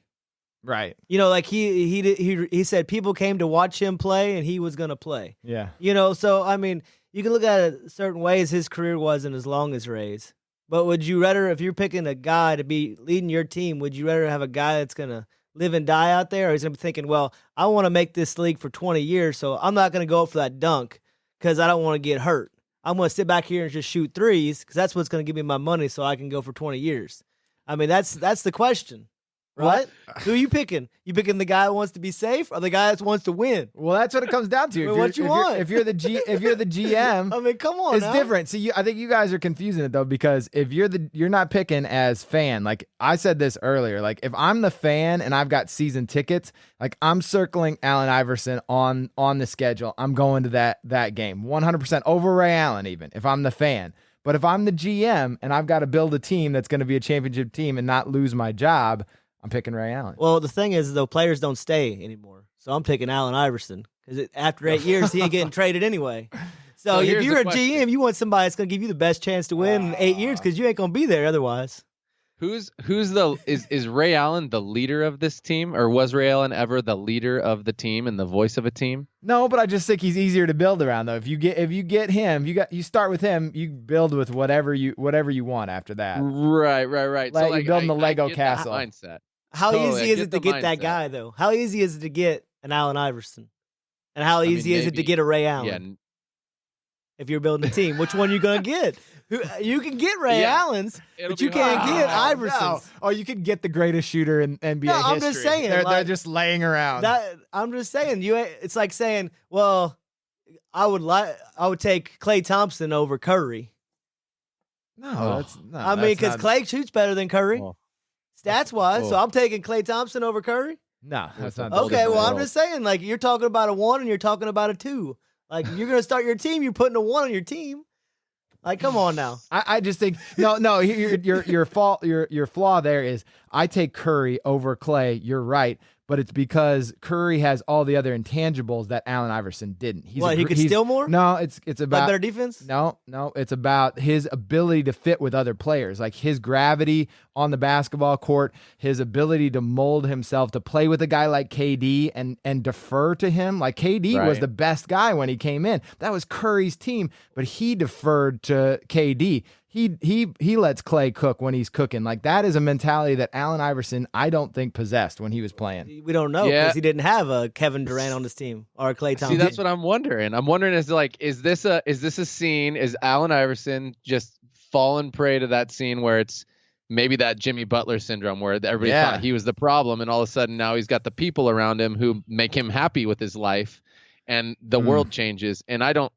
Right. Like he said people came to watch him play and he was gonna play. Yeah. So I mean, you can look at it certain ways. His career wasn't as long as Ray's. But would you rather, if you're picking a guy to be leading your team, would you rather have a guy that's going to live and die out there? Or is he thinking, well, I want to make this league for 20 years, so I'm not going to go up for that dunk because I don't want to get hurt. I'm going to sit back here and just shoot threes because that's what's going to give me my money so I can go for 20 years. I mean, that's the question. Right? Who are you picking? You picking the guy that wants to be safe or the guy that wants to win? Well, that's what it comes down to. What you want? If you're the GM, I mean, come on. It's different. See, I think you guys are confusing it though, because if you're not picking as fan. Like I said this earlier, like if I'm the fan and I've got season tickets, like I'm circling Allen Iverson on the schedule. I'm going to that game 100% over Ray Allen, even if I'm the fan. But if I'm the GM and I've got to build a team that's going to be a championship team and not lose my job, I'm picking Ray Allen. Well, the thing is, though, players don't stay anymore. So I'm picking Allen Iverson because after 8 years, he ain't getting traded anyway. So if you're a GM, you want somebody that's going to give you the best chance to win in 8 years because you ain't going to be there otherwise. Is Ray Allen the leader of this team, or was Ray Allen ever the leader of the team and the voice of a team? No, but I just think he's easier to build around though. If you get him, you start with him, you build with whatever you want after that. Right. Like you building the Lego castle. Mindset. How easy is it to get that guy though? How easy is it to get an Allen Iverson? And how easy is it to get a Ray Allen? Yeah. If you're building a team, which one you gonna get? You can get Ray Allen's, but you can't get Iverson's. No. Oh, you could get the greatest shooter in NBA history. I'm just saying. They're just laying around. I'm just saying. It's like saying, well, I would take Klay Thompson over Curry. No, that's no. I mean, that's because not- Clay shoots better than Curry, Oh. stats wise. So Oh. I'm taking Klay Thompson over Curry. no, that's not. Whole Okay, different well, I'm world. just saying, like, you're talking about a 1 and you're talking about a 2. Like, you're gonna start your team, you're putting a 1 on your team. Like, come on now. I just think no. Your fault. Your flaw there is I take Curry over Clay. You're right, but it's because Curry has all the other intangibles that Allen Iverson didn't. He could steal more? No, it's Like about better defense? No, it's about his ability to fit with other players, like his gravity on the basketball court, his ability to mold himself to play with a guy like KD and defer to him. Like KD was Right. the best guy when he came in. That was Curry's team, but he deferred to KD. He lets Clay cook when he's cooking. Like that is a mentality that Allen Iverson I don't think possessed when he was playing. We don't know because Yeah. he didn't have a Kevin Durant on his team or a Klay Thompson. See, that's what I'm wondering. I'm wondering is this a scene? Is Allen Iverson just fallen prey to that scene where it's maybe that Jimmy Butler syndrome where everybody Yeah. thought he was the problem, and all of a sudden now he's got the people around him who make him happy with his life, and the world changes. And I don't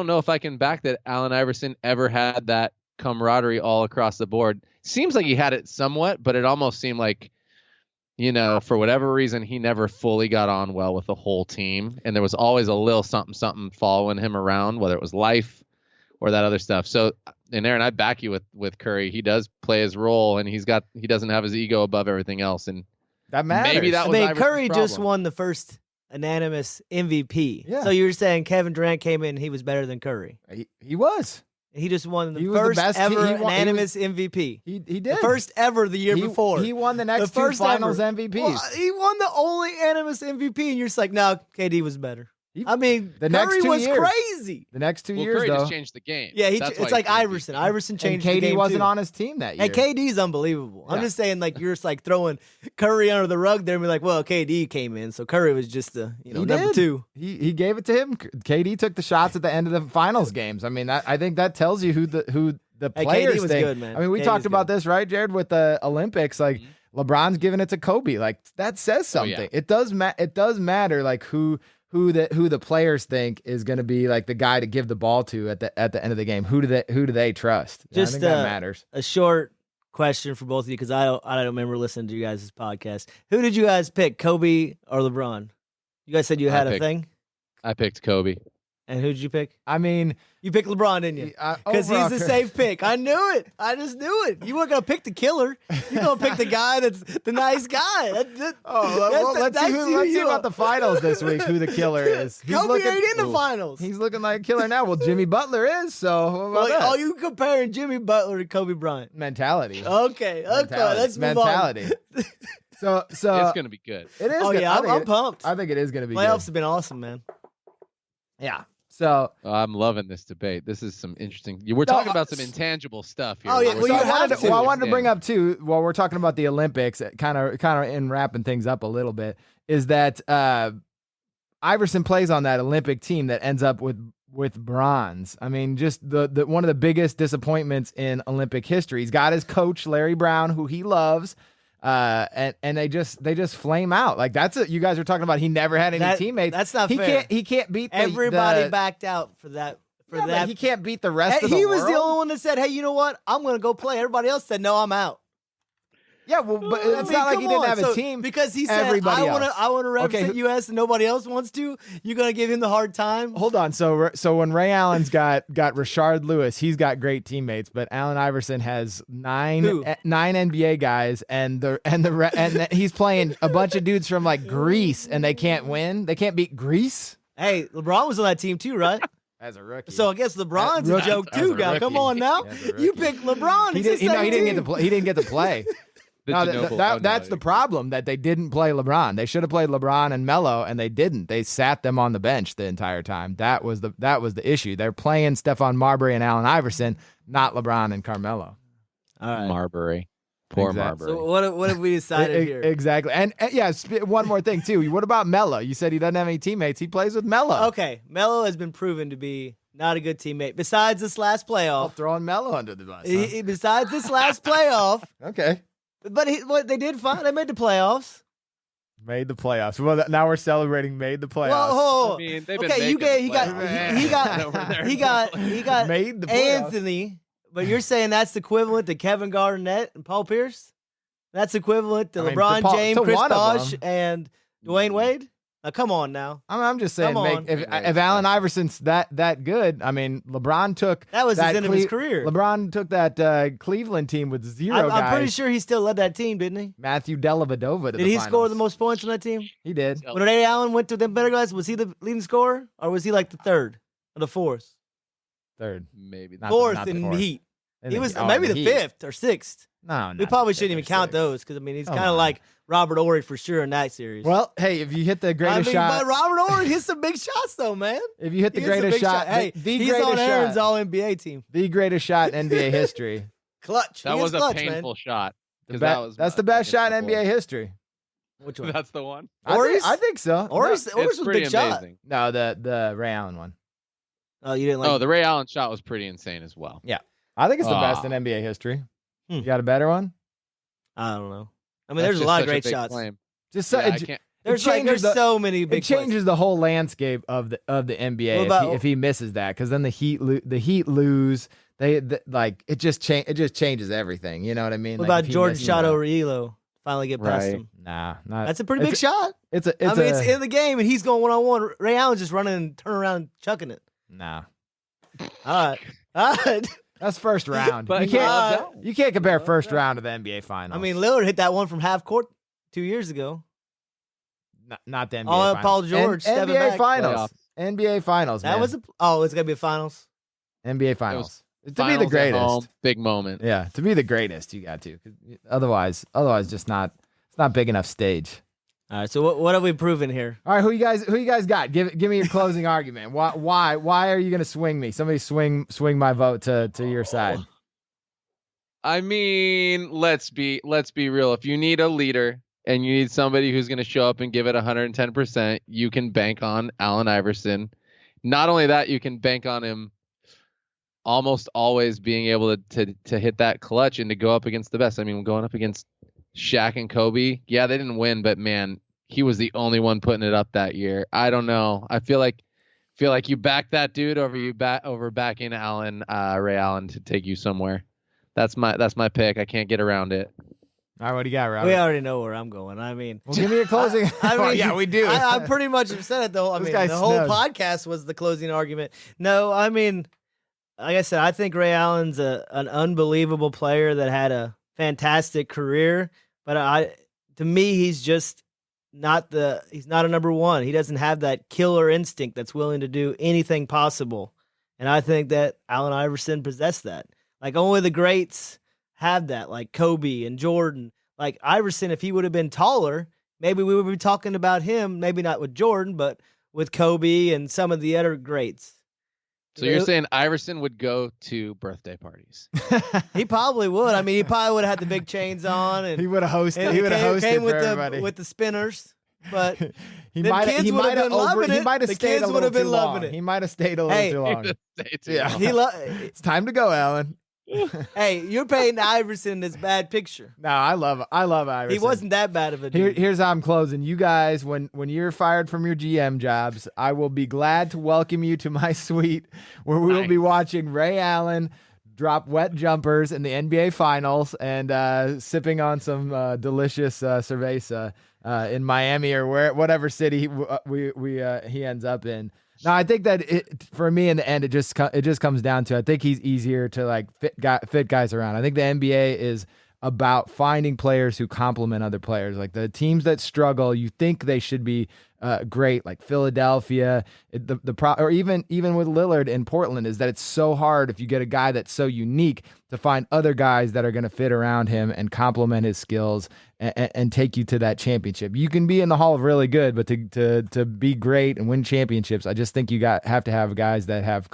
know if I can back that Allen Iverson ever had that camaraderie all across the board. Seems like he had it somewhat, but it almost seemed like, for whatever reason, he never fully got on well with the whole team. And there was always a little something following him around, whether it was life or that other stuff. So, and Aaron, I back you with Curry. He does play his role, and he doesn't have his ego above everything else. And That matters. maybe that I was mean, Iverson's Curry just problem. won the first unanimous MVP. Yeah. So you're saying Kevin Durant came in, he was better than Curry. he was. He just won the He was the first best. ever He won- unanimous MVP. He did. The first ever the year He- before. He won the next two first finals ever. MVPs. Well, he won the only unanimous MVP, and you're just like, no, KD was better. I mean, The next Curry 2 was years. crazy. The next 2 Well, years, Curry though. just changed the game. Yeah, That's why it's like he's the Iverson. MVP. Iverson And changed the KD game wasn't too. on his team that year. And KD's unbelievable. I'm Yeah. just saying, like, you're just like throwing Curry under the rug there and be like, well, KD came in, so Curry was just the He number did. 2. He gave it to him. KD took the shots at the end of the finals games. I mean, I think that tells you who the Hey, players KD was think. good, man. I mean, we KD talked was about good. this, right, Jared, with the Olympics. Like LeBron's giving it to Kobe. Like that says something. yeah. It does matter. Like who the players think is going to be like the guy to give the ball to at the end of the game. Who do they trust? I Just think that matters. a short question for both of you because I don't remember listening to you guys' podcast. Who did you guys pick, Kobe or LeBron? You guys said you had a picked- thing, I picked Kobe. and who did you pick? I mean, You picked LeBron, didn't you? Because overall, he's the safe pick. I knew it. I just knew it. You weren't gonna pick the killer. You're gonna pick the guy that's the nice guy. Let's see about the finals this week. Who the killer is? Kobe ain't in the finals. He's looking like a killer now. Well, Jimmy Butler is. So what about Well, that? oh, you comparing Jimmy Butler to Kobe Bryant? mentality. Okay, let's move mentality. So It's gonna be good. it is. on. Oh good. yeah, I think I'm it- pumped. I think it is going to be Playoffs good. have been awesome, man. Yeah. So I'm loving this debate. This is some interesting. We're talking about some intangible stuff here. Oh, yeah, We're well, you I talking wanted have to, about well, I wanted to yeah. bring up too, while we're talking about the Olympics, kind of in wrapping things up a little bit, is that Iverson plays on that Olympic team that ends up with bronze. I mean, just the one of the biggest disappointments in Olympic history. He's got his coach Larry Brown, who he loves, and they just flame out. Like you guys are talking about. He never had any teammates. That's not he fair. He can't beat Everybody backed out for that. Yeah, but he can't beat the rest Hey, of the he world. was the only one that said, "Hey, you know what? I'm going to go play." Everybody else said, "No, I'm out." Yeah, well, but I it's mean, not like he come didn't on. have So, a team because he said, everybody "I want else. to represent U.S. and nobody else wants to." You're going to give him the hard time. Hold on. So when Ray Allen's got Rashard Lewis, he's got great teammates, but Allen Iverson has nine Who? NBA guys, and he's playing a bunch of dudes from like Greece, and they can't win. They can't beat Greece Hey, LeBron was on that team too, right? as a rookie. So I guess LeBron's a Rookie. joke As too, a guy. Come rookie. on now. As a You rookie. picked LeBron. he He's didn't get to play. He didn't get to play. The No, Ginobili- that's the problem, that they didn't play LeBron. They should have played LeBron and Melo, and they didn't. They sat them on the bench the entire time. That was the issue. They're playing Stephon Marbury and Allen Iverson, not LeBron and Carmelo. All right. Marbury. Poor Exactly. Marbury. So what have we decided here? Exactly. And yeah, one more thing too. What about Melo? You said he doesn't have any teammates. He plays with Melo. Okay, Melo has been proven to be not a good teammate. Besides this last I'll playoff, throw Melo under the bus. Huh? besides this last playoff, Okay. but what they did fine. They made the playoffs. Made the playoffs. Well, now we're celebrating made the playoffs. Well, I mean, they've been okay, making the he got playoffs. he got Over there. he got Made the playoffs. Anthony But you're saying that's equivalent to Kevin Garnett and Paul Pierce? That's equivalent to I mean, LeBron to James, to Chris one of Bosh, them. and Dwayne Wade? Now, come on now. I'm just saying, Come on. if Allen Iverson's that good, I mean, LeBron took That was his end of his career. LeBron took that Cleveland team with 0 guys. I'm pretty sure he still led that team, didn't he? Matthew Dellavedova to Did the he finals. score the most points on that team? He did. When Ray Allen went to them better guys, was he the leading scorer, or was he like the third or the fourth? Third. Maybe Not Fourth the in fourth. Heat. In He the- was oh, maybe in the Heat. fifth or sixth. No, We probably shouldn't even count those because I mean he's Come kind of on. like Robert Ory for sure in that series. Well, hey, if you hit the I greatest mean, shot, but Robert Ory hits some big shots though, man. if you hit the He hits some greatest big shot, Hey, the he's greatest on Aaron's shot, All NBA team. the greatest shot in NBA history. Clutch. That He was is a clutch, painful man. shot. The 'Cause be- that was that's my- the best shot in against the NBA Bulls. history. Which one? That's the one. Ory's? I think so. Ory's It's was a pretty big shot. amazing. No, the Ray Allen one. Oh, you didn't like? Oh, the Ray Allen shot was pretty insane as well. I think it's the best Ah. in NBA history. Hmm. You got a better one? I don't know. I mean, That's there's a just lot of such great big shots. claim. Just so, Yeah, I it, can't. There's changes the- so many big it changes the whole landscape of the NBA What about- if he misses that, because then the Heat lose. Like it just changes everything. You know what I mean? What Like, about if he Jordan misses shot that- over Elo? Finally get past Right. him. Nah, not. That's a pretty big it's shot. It's It's in the game, and he's going one on one. Ray Allen's just running and turning around and chucking it. nah. All right. That's first round. But You can't compare first round to the NBA finals. I mean, Lillard hit that one from half court 2 years ago. not the NBA Oh, finals. Paul George stepping NBA back. finals. NBA finals. That man. was it's gonna be a finals. NBA finals. To be the Finals at greatest. home, big moment. Yeah, to be the greatest, you got to. 'Cause otherwise, just not. It's not big enough stage. All right. So what have we proven here? All right, who you guys got? Give me your closing argument. Why are you gonna swing me? Somebody swing my vote to your side. I mean, let's be real. If you need a leader and you need somebody who's going to show up and give it 110%, you can bank on Allen Iverson. Not only that, you can bank on him almost always being able to hit that clutch and to go up against the best. I mean, going up against Shaq and Kobe, yeah, they didn't win, but man, he was the only one putting it up that year. I don't know. I feel like you back that dude over backing Ray Allen to take you somewhere. That's my pick. I can't get around it. All right, what do you got, Robert? We already know where I'm going. I mean, Well, give me your closing. I mean, Well, yeah, we do. I pretty much have said it though. I This mean, guy the whole snubs. podcast was the closing argument. No, I mean, like I said, I think Ray Allen's an unbelievable player that had a fantastic career. But to me, he's just he's not a number one. He doesn't have that killer instinct that's willing to do anything possible. And I think that Allen Iverson possessed that. Like only the greats have that, like Kobe and Jordan. Like Iverson, if he would have been taller, maybe we would be talking about him, maybe not with Jordan, but with Kobe and some of the other greats. So you're saying Iverson would go to birthday parties? He probably would. I mean, he probably would have had the big chains on, and He would have hosted. and He would have hosted came for with everybody. with the spinners. But he them might kids he would have might been loving it. He might have The stayed kids a would little have been too loving long. it. He might have stayed a little Hey, too long. Yeah. he It's time to go, Allen. Hey, you're painting Iverson this bad picture. No, I love Iverson. He wasn't that bad of a dude. Here's how I'm closing. You guys, when you're fired from your GM jobs, I will be glad to welcome you to my suite where we will be watching Ray Allen drop wet jumpers in the NBA Finals and sipping on some delicious cerveza in Miami or whatever city he ends up in. No, I think that for me in the end, it just comes down to I think he's easier to like fit guys around. I think the NBA is about finding players who complement other players. Like the teams that struggle, you think they should be great, like Philadelphia. Or even with Lillard in Portland, is that it's so hard if you get a guy that's so unique to find other guys that are going to fit around him and complement his skills and take you to that championship. You can be in the Hall of Really Good, but to be great and win championships, I just think you have to have guys that have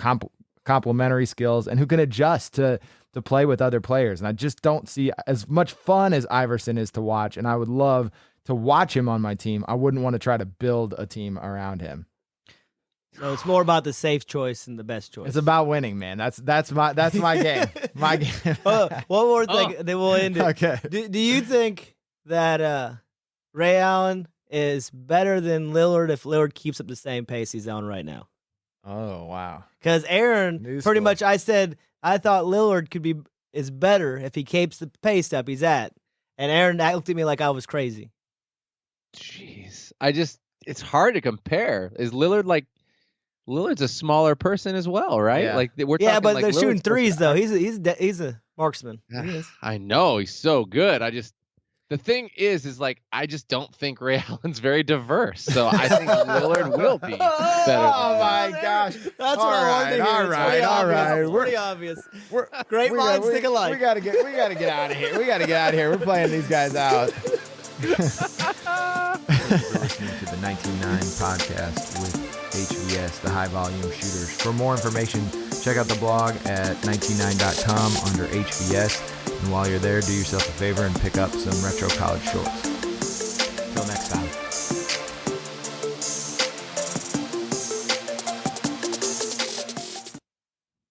complementary skills and who can adjust to play with other players. And I just don't see as much fun as Iverson is to watch. And I would love to watch him on my team. I wouldn't want to try to build a team around him. So it's more about the safe choice and the best choice. It's about winning, man. That's my game. My game. One more thing, then we'll end it. Okay. Do you think that Ray Allen is better than Lillard if Lillard keeps up the same pace he's on right now? Oh, wow. Because Aaron, New pretty school. much, I said I thought Lillard is better if he keeps the pace up he's at, and Aaron looked at me like I was crazy. Jeez, it's hard to compare. Is Lillard's a smaller person as well, right? Yeah. Like we're Yeah, talking but like they're shooting Lillard's threes supposed though. to- He's a marksman. He is. I know he's so good. The thing is like I just don't think Ray Allen's very diverse. So I think Lillard will be better. Oh than my him. gosh. That's All what I wanted right, to hear. all It's right, pretty all obvious. right. It's pretty obvious. We're, Great minds think alike. We gotta get out of here. We gotta get out of here. We're playing these guys out. Thank you for listening to the 99 podcast with HVS, the High Volume Shooters. For more information, check out the blog at 99.com under HVS. And while you're there, do yourself a favor and pick up some retro college shorts. Till next time.